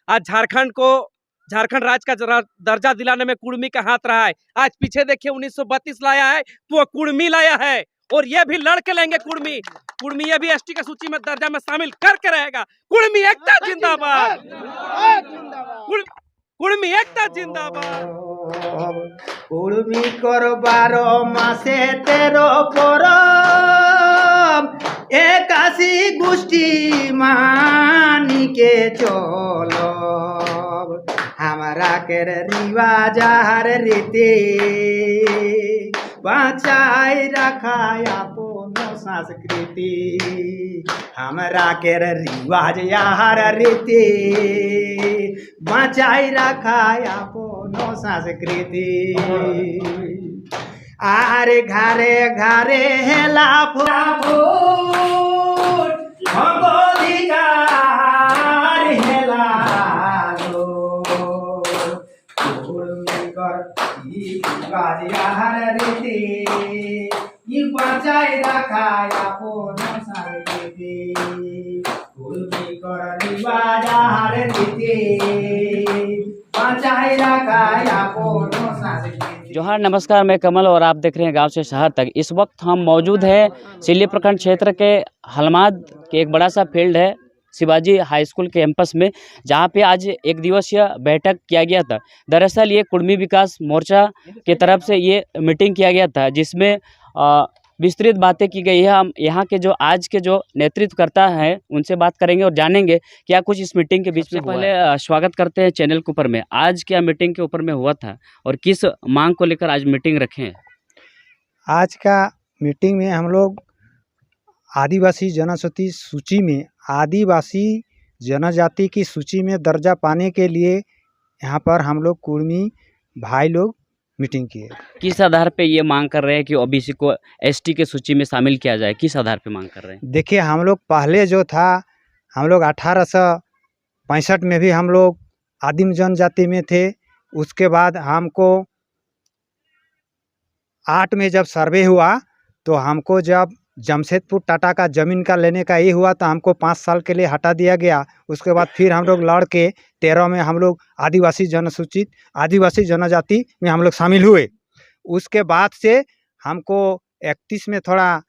आज झारखंड राज्य का दर्जा दिलाने में कुर्मी का हाथ रहा है। आज पीछे देखिए 1932 लाया है तो कुर्मी लाया है, और ये भी लड़के लेंगे। कुर्मी ये भी एसटी की सूची में दर्जा में शामिल करके रहेगा। कुर्मी एकता जिंदाबाद, कुर्मी एकता जिंदाबाद। कुर्मी कर 12 मासे 13 परब, 81 गोष्ठी मानी के चलो। हमारा के रिवाज हर रीति बचाई रखाय अपन संस्कृति। हमरा के रिवाज हर रीति बचाई रखाय अपन संस्कृति। आरे घरे घरे हेला फूट अधिकार हेला बचाई रखाय अपन संस्कृति। जोहार, नमस्कार। मैं कमल और आप देख रहे हैं गांव से शहर तक। इस वक्त हम मौजूद हैं सिल्ली प्रखंड क्षेत्र के हलमाद के एक बड़ा सा फील्ड है शिवाजी हाई स्कूल के कैंपस में, जहां पे आज एक दिवसीय बैठक किया गया था। दरअसल ये कुर्मी विकास मोर्चा की तरफ से ये मीटिंग किया गया था, जिसमें विस्तृत बातें की गई है। हम यहाँ के जो आज के जो नेतृत्व करता है उनसे बात करेंगे और जानेंगे क्या कुछ इस मीटिंग के बीच में। पहले स्वागत करते हैं चैनल के ऊपर में। आज क्या मीटिंग के ऊपर में हुआ था और किस मांग को लेकर आज मीटिंग रखे हैं? आज का मीटिंग में हम लोग आदिवासी जनजाति सूची में आदिवासी जनजाति की सूची में दर्जा पाने के लिए यहाँ पर हम लोग कुर्मी भाई लोग मीटिंग किए। किस आधार पे ये मांग कर रहे हैं कि ओबीसी को एसटी के सूची में शामिल किया जाए? किस आधार पे मांग कर रहे हैं? देखिए, हम लोग पहले जो था, हम लोग 1865 में भी हम लोग आदिम जनजाति में थे। उसके बाद हमको 8 में जब सर्वे हुआ तो हमको जब जमशेदपुर टाटा का ज़मीन का लेने का ये हुआ तो हमको 5 साल के लिए हटा दिया गया। उसके बाद फिर हम लोग लड़ के 13 में हम लोग आदिवासी जनजाति में हम लोग शामिल हुए। उसके बाद से हमको 31 में थोड़ा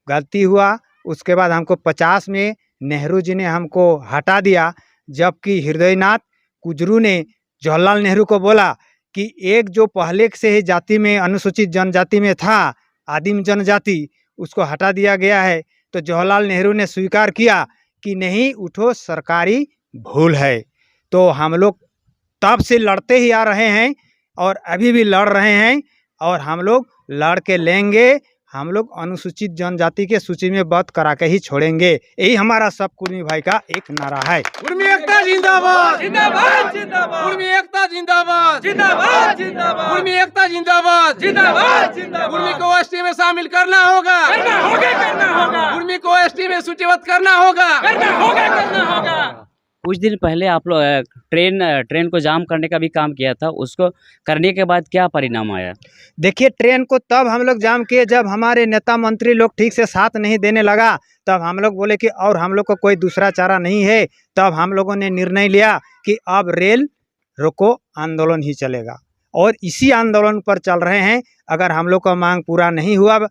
गलती हुआ। उसके बाद हमको 50 में नेहरू जी ने हमको हटा दिया, जबकि हृदयनाथ कुजरू ने जवाहरलाल नेहरू को बोला कि एक जो पहले से ही जाति में अनुसूचित जनजाति में था आदिम जनजाति, उसको हटा दिया गया है। तो जवाहरलाल नेहरू ने स्वीकार किया कि नहीं, उठो, सरकारी भूल है। तो हम लोग तब से लड़ते ही आ रहे हैं और अभी भी लड़ रहे हैं, और हम लोग लड़ के लेंगे। हम लोग अनुसूचित जनजाति के सूची में बद करा के ही छोड़ेंगे। यही हमारा सब कुर्मी भाई का एक नारा है। कुर्मी एकता जिंदाबाद, जिंदाबाद, जिंदाबाद। कुर्मी एकता जिंदाबाद, जिंदाबाद, जिंदाबाद। कुर्मी एकता जिंदाबाद, जिंदाबाद, जिंदाबाद। कुर्मी को एसटी में शामिल करना होगा, करना होगा। कुर्मी को एसटी में सूचीबद्ध करना होगा, करना होगा। कुछ दिन पहले आप लोग ट्रेन को जाम करने का भी काम किया था, उसको करने के बाद क्या परिणाम आया? देखिए, ट्रेन को तब हम लोग जाम किए जब हमारे नेता मंत्री लोग ठीक से साथ नहीं देने लगा। तब हम लोग बोले कि और हम लोग को कोई दूसरा चारा नहीं है। तब हम लोगों ने निर्णय लिया कि अब रेल रोको आंदोलन ही चलेगा, और इसी आंदोलन पर चल रहे हैं। अगर हम लोग का मांग पूरा नहीं हुआ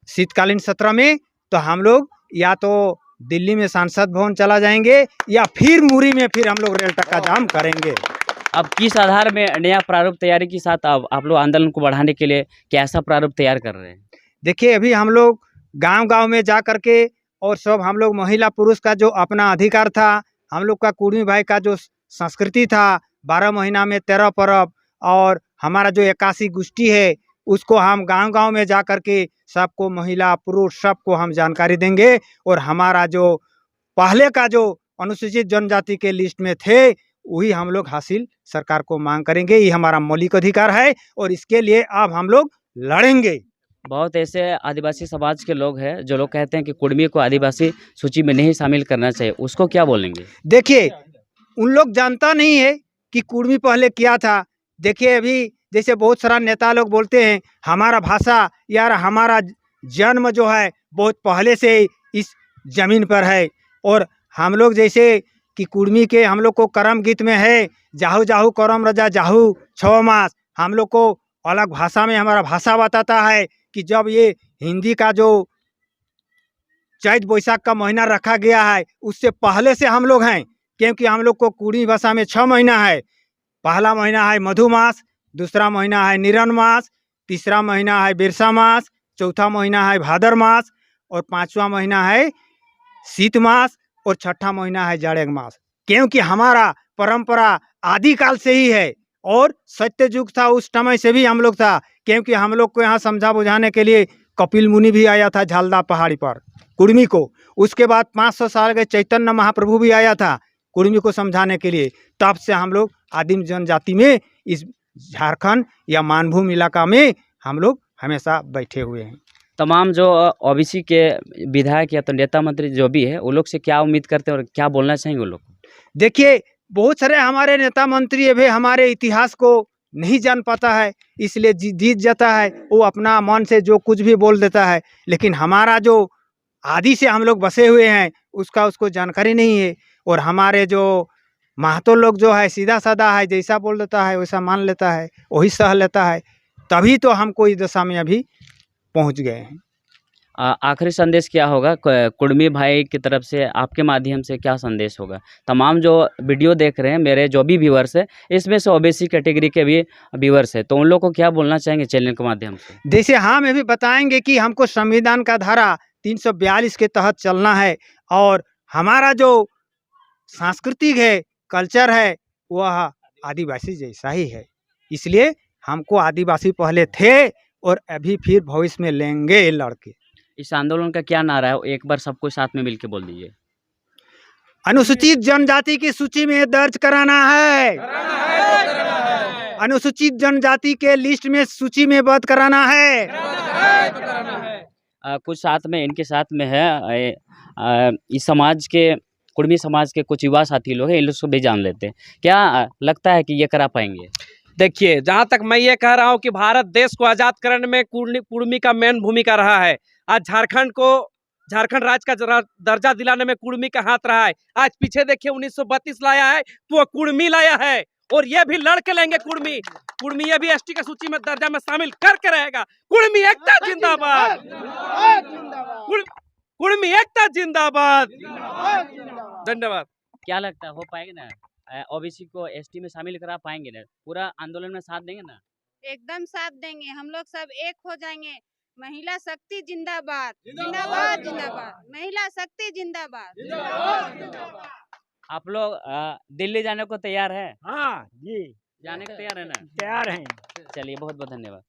शीतकालीन सत्र में, तो हम लोग या तो दिल्ली में सांसद भवन चला जाएंगे या फिर मुरी में फिर हम लोग रेल टक्का जाम करेंगे। अब किस आधार में नया प्रारूप तैयारी के साथ आप लोग आंदोलन को बढ़ाने के लिए कैसा प्रारूप तैयार कर रहे हैं? देखिए, अभी हम लोग गांव-गांव में जा करके और सब हम लोग महिला पुरुष का जो अपना अधिकार था, हम लोग का कुर्मी भाई का जो संस्कृति था, 12 महीना में 13 पर्व, और हमारा जो 81 गोष्ठी है, उसको हम गांव-गांव में जा करके सबको, महिला पुरुष सबको हम जानकारी देंगे। और हमारा जो पहले का जो अनुसूचित जनजाति के लिस्ट में थे, वही हम लोग हासिल सरकार को मांग करेंगे। ये हमारा मौलिक अधिकार है और इसके लिए अब हम लोग लड़ेंगे। बहुत ऐसे आदिवासी समाज के लोग हैं जो लोग कहते हैं कि कुर्मी को आदिवासी सूची में नहीं शामिल करना चाहिए, उसको क्या बोलेंगे? देखिए, उन लोग जानता नहीं है कि कुर्मी पहले क्या था। देखिए, अभी जैसे बहुत सारा नेता लोग बोलते हैं हमारा भाषा यार हमारा जन्म जो है बहुत पहले से इस ज़मीन पर है, और हम लोग जैसे कि कुर्मी के हम लोग को करम गीत में है, जाहू जाहू करम रजा जाहू 6 मास। हम लोग को अलग भाषा में हमारा भाषा बताता है कि जब ये हिंदी का जो चैत बैसाख का महीना रखा गया है उससे पहले से हम लोग हैं, क्योंकि हम लोग को कुर्मी भाषा में 6 महीना है। पहला महीना है मधु मास, दूसरा महीना है निरन मास, तीसरा महीना है बिरसा मास, चौथा महीना है भादर मास और 5वां महीना है शीत मास और 6ठा महीना है जाड़ेग मास। क्योंकि हमारा परंपरा आदिकाल से ही है और सत्य युग था उस समय से भी हम लोग था, क्योंकि हम लोग को यहाँ समझा बुझाने के लिए कपिल मुनि भी आया था झालदा पहाड़ी पर कुर्मी को। उसके बाद 500 साल के चैतन्य महाप्रभु भी आया था कुर्मी को समझाने के लिए। तब से हम लोग आदिम जनजाति में इस झारखंड या मानभूम इलाका में हम लोग हमेशा बैठे हुए हैं। तमाम जो ओबीसी के विधायक या तो नेता मंत्री जो भी है वो लोग से क्या उम्मीद करते हैं और क्या बोलना चाहेंगे वो लोग? देखिए, बहुत सारे हमारे नेता मंत्री अभी हमारे इतिहास को नहीं जान पाता है, इसलिए जीत जाता है, वो अपना मन से जो कुछ भी बोल देता है। लेकिन हमारा जो आदि से हम लोग बसे हुए हैं उसका उसको जानकारी नहीं है। और हमारे जो महतो लोग जो है सीधा साधा है, जैसा बोल देता है वैसा मान लेता है, वही सह लेता है। तभी तो हमको इस दशा में अभी पहुंच गए हैं। आखिरी संदेश क्या होगा कुर्मी भाई की तरफ से, आपके माध्यम से क्या संदेश होगा? तमाम जो वीडियो देख रहे हैं मेरे जो भी व्यूअर्स है, इसमें से ओबीसी कैटेगरी के भी व्यूअर्स है, तो उन लोगों को क्या बोलना चाहेंगे चैनल के माध्यम से? जैसे हम ये भी बताएंगे कि हमको संविधान का धारा 342 के तहत चलना है और हमारा जो सांस्कृतिक है, कल्चर है, वह आदिवासी जैसा ही है। इसलिए हमको आदिवासी पहले थे और अभी फिर भविष्य में लेंगे ये लड़के। इस आंदोलन का क्या नारा है, एक बार सबको साथ में मिलकर बोल दीजिए। अनुसूचित जनजाति की सूची में दर्ज कराना है, अनुसूचित जनजाति के लिस्ट में सूची में बंद कराना है। कुछ साथ में इनके साथ में है इस समाज के, कुर्मी समाज के कुछ युवा साथी लोग हैं, इन लोग को भी जान लेते हैं। क्या लगता है कि ये करा पाएंगे? देखिए, जहाँ तक मैं ये कह रहा हूँ कि भारत देश को आज़ाद करने में कुर्मी का मेन भूमिका रहा है। आज झारखंड को झारखंड राज्य का दर्जा दिलाने में कुर्मी का हाथ रहा है। आज पीछे देखिए 1932 लाया है तो वो कुर्मी लाया है और ये भी लड़के लेंगे। कुर्मी ये भी एसटी की सूची में दर्जा में शामिल करके रहेगा। कुर्मी एकता जिंदाबाद, कुर्मी एकता जिंदाबाद। धन्यवाद। क्या लगता है हो पाएगा ना? ओबीसी को एसटी में शामिल करा पाएंगे ना? पूरा आंदोलन में साथ देंगे ना? एकदम साथ देंगे, हम लोग सब एक हो जाएंगे। महिला शक्ति जिंदाबाद, जिंदाबाद जिंदाबाद, महिला शक्ति जिंदाबाद। आप लोग दिल्ली जाने को तैयार है? हाँ जी, जाने को तैयार है ना? तैयार हैं। चलिए, बहुत बहुत धन्यवाद।